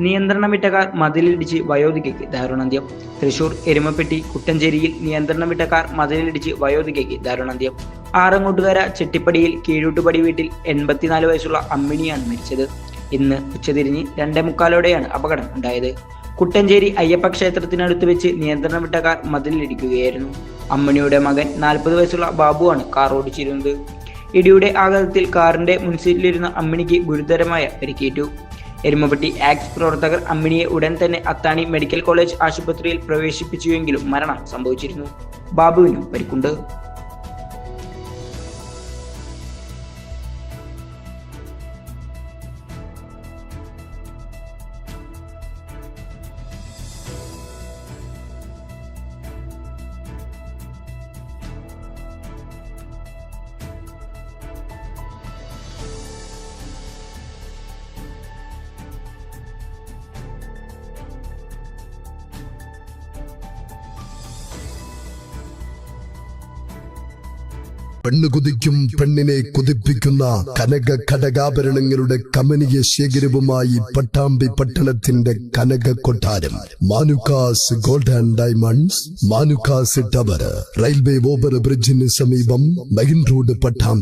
നിയന്ത്രണം വിട്ട കാർ മതിലിടിച്ച് വയോധികയ്ക്ക് ദാരുണാന്ത്യം. തൃശൂർ എരുമപ്പെട്ടി കുട്ടഞ്ചേരിയിൽ നിയന്ത്രണം വിട്ട കാർ മതിലിടിച്ച് വയോധികയ്ക്ക് ദാരുണാന്ത്യം. ആറങ്ങോട്ടുകര ചെട്ടിപ്പടിയിൽ കീഴൂട്ടുപടി വീട്ടിൽ 84 വയസ്സുള്ള അമ്മിണിയാണ് മരിച്ചത്. ഇന്ന് ഉച്ചതിരിഞ്ഞ് 2:45 അപകടം ഉണ്ടായത്. കുട്ടഞ്ചേരി അയ്യപ്പ ക്ഷേത്രത്തിനടുത്ത് വെച്ച് നിയന്ത്രണം വിട്ട കാർ മതിലിടിക്കുകയായിരുന്നു. അമ്മിണിയുടെ മകൻ 40 വയസ്സുള്ള ബാബുവാണ് കാർ ഓടിച്ചിരുന്നത്. ഇടിയുടെ ആഘാതത്തിൽ കാറിന്റെ മുൻസീറ്റിലിരുന്ന അമ്മിണിക്ക് ഗുരുതരമായ പരിക്കേറ്റു. എരുമപ്പെട്ടി ആക്സ് പ്രവർത്തകർ അമ്മിണിയെ ഉടൻ തന്നെ അത്താണി മെഡിക്കൽ കോളേജ് ആശുപത്രിയിൽ പ്രവേശിപ്പിച്ചുവെങ്കിലും മരണം സംഭവിച്ചിരുന്നു. ബാബുവിനും പരിക്കുണ്ട്. പെണ്ണ് കുതിക്കും പെണ്ണിനെ കുതിപ്പിക്കുന്ന കനക ഘടകാഭരണങ്ങളുടെ കമനീയ ശേഖരവുമായി പട്ടാമ്പി പട്ടണത്തിന്റെ കനക കൊട്ടാരം Manukkas gold and diamonds, Manukkas tower, railway over ബ്രിഡ്ജിന് സമീപം മെയിൻ റോഡ്, പട്ടാമ്പി.